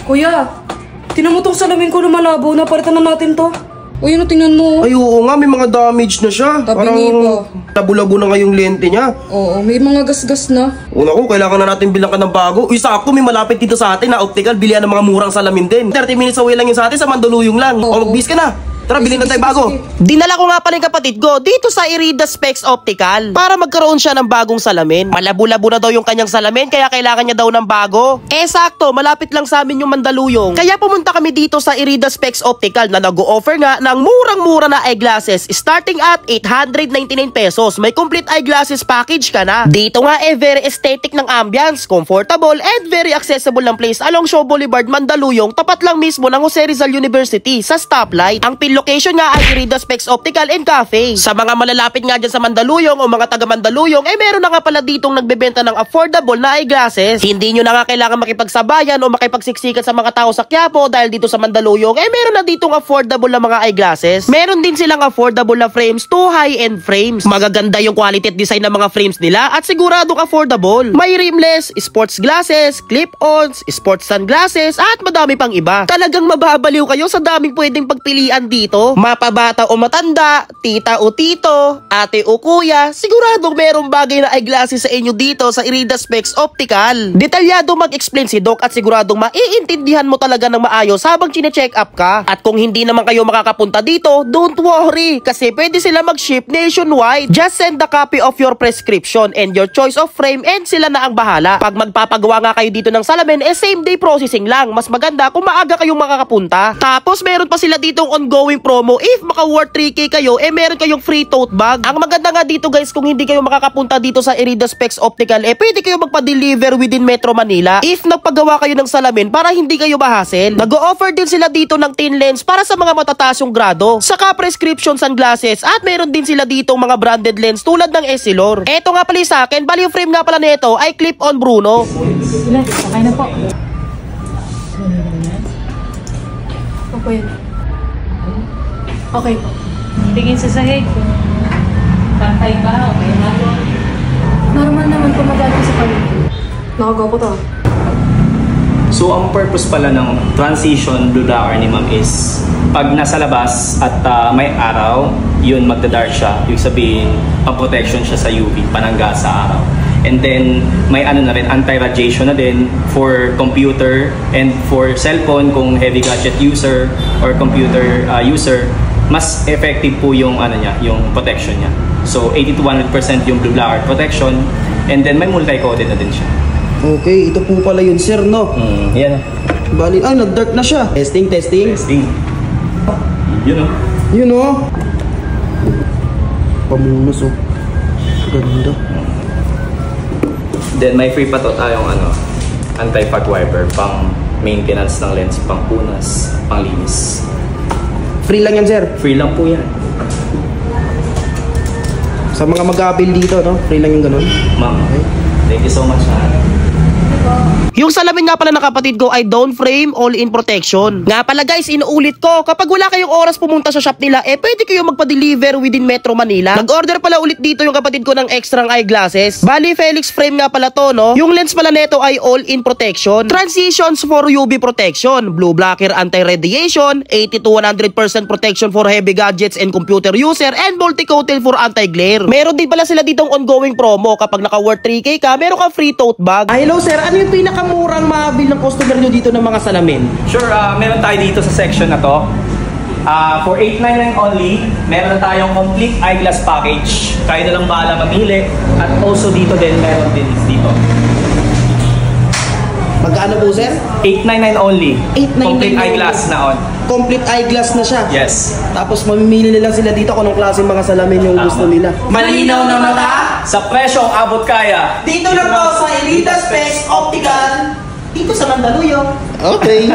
Kuya, tinan mo tong salamin ko na malabo. Napalitan na natin to. Uy, ano tingnan mo? Ay, oo nga, may mga damage na siya. Tabingi pa. Labo-labo na nga yung lente niya. Oo, may mga gasgas na. Una ko, kailangan na natin bilang ka ng bago. Uy, sakto, may malapit dito sa atin na optical. Bilihan ng mga murang salamin din. 30 minutes away lang yun sa atin, sa Mandaluyong lang. O, mag-bis ka na. Tara, bilhin na tayo bago. Dinala ko nga pala yung kapatid ko dito sa Irida Specs Optical para magkaroon siya ng bagong salamin. Malabo-labo na daw yung kanyang salamin kaya kailangan niya daw ng bago. Eh sakto, malapit lang sa amin yung Mandaluyong. Kaya pumunta kami dito sa Irida Specs Optical na nag-o-offer nga ng murang-mura na eyeglasses starting at 899 pesos. May complete eyeglasses package ka na. Dito nga very aesthetic ng ambience, comfortable and very accessible ng place along Shaw Boulevard, Mandaluyong, tapat lang mismo ng Jose Rizal University sa stoplight. Ang location nga ay Irida Specs Optical and Cafe. Sa mga malalapit nga dyan sa Mandaluyong o mga taga Mandaluyong, meron na nga pala ditong nagbebenta ng affordable na eyeglasses. Hindi nyo na nga kailangan makipagsabayan o makipagsiksikan sa mga tao sa Quiapo dahil dito sa Mandaluyong, meron na ditong affordable na mga eyeglasses. Meron din silang affordable na frames to high-end frames. Magaganda yung quality at design ng mga frames nila at siguradong affordable. May rimless, sports glasses, clip-ons, sports sunglasses at madami pang iba. Talagang mababaliw kayo sa daming pwedeng pagpilian dito. Mapabata o matanda, tita o tito, ate o kuya, siguradong merong bagay na eyeglasses sa inyo dito sa Irida Specs Optical. Detalyado mag-explain si Doc at siguradong maiintindihan mo talaga ng maayos habang chine-check up ka. At kung hindi naman kayo makakapunta dito, don't worry kasi pwede sila mag-ship nationwide. Just send the copy of your prescription and your choice of frame and sila na ang bahala. Pag magpapagawa nga kayo dito ng salamin, same day processing lang. Mas maganda kung maaga kayong makakapunta. Tapos meron pa sila ditong ongoing promo. If maka-worth 3K kayo, meron kayong free tote bag. Ang maganda nga dito guys, kung hindi kayo makakapunta dito sa Irida Specs Optical, pwede kayo magpa-deliver within Metro Manila if nagpagawa kayo ng salamin para hindi kayo mahassle. Nag-o-offer din sila dito ng thin lens para sa mga matataas yung grado. Saka prescription sunglasses at meron din sila dito mga branded lens tulad ng Essilor. Eto nga pala sa akin, bali yung frame nga pala nito ay clip-on Bruno. Sila, okay na po. Okay. Okay po. Tingin sa sahig. Pantay ba? Okay na po. Normal naman po mag-alpo sa paligid. Nakagawa ko to. So, ang purpose pala ng transition blue blocker ni ma'am is pag nasa labas at may araw, yun magda-dark siya. Ibig sabihin, pang-protection siya sa UV, panangga sa araw. And then, may ano na rin, anti-radiation na din for computer and for cellphone kung heavy gadget user or computer user. Mas effective po yung ano niya, yung protection niya. So 80 to 100% yung blue blocker protection and then may multi-coated na din siya. Okay, ito po pala yun, sir, no? Yan. Bali, ay, nag-dark na siya. Testing. Yun o. Yun o. Pamunos o. Ganda. Then may free pa to tayong ano, anti-fog wiper pang maintenance ng lens, pang punas, pang linis. Free lang yan, sir? Free lang po yan. Sa mga mag-aabil dito, no? Free lang yung ganun. Ma'am, okay. Thank you so much. Yung salamin nga pala ng kapatid ko ay down frame all-in protection. Nga pala guys, inuulit ko, kapag wala kayong oras pumunta sa shop nila, pwede kayo magpa-deliver within Metro Manila. Nag-order pala ulit dito yung kapatid ko ng extra eyeglasses. Bali, Felix frame nga pala to, no? Yung lens pala neto ay all-in protection. Transitions for UV protection, blue blocker anti-radiation, 80 to 100% protection for heavy gadgets and computer user, and multi-coated for anti-glare. Meron din pala sila ditong ongoing promo. Kapag naka-worth 3K ka, meron kang free tote bag. Hello, sir. Ano yung pinakamurang mabil ng customer nyo dito ng mga salamin? Sure, meron tayo dito sa section na to. For $899 only, meron na tayong complete eyeglass package. Kayo na lang bahala mamili. At also dito din, meron din dito. Magkano po, sir? $899 only. $899 complete eyeglass na on. Complete eyeglass na siya? Yes. Tapos mamimili na lang sila dito kung anong klaseng mga salamin yung gusto nila. Malinaw na mata? Sa presyong abot kaya. Dito lang po sa Irida Specs Optical. Dito sa Mandaluyong. Okay.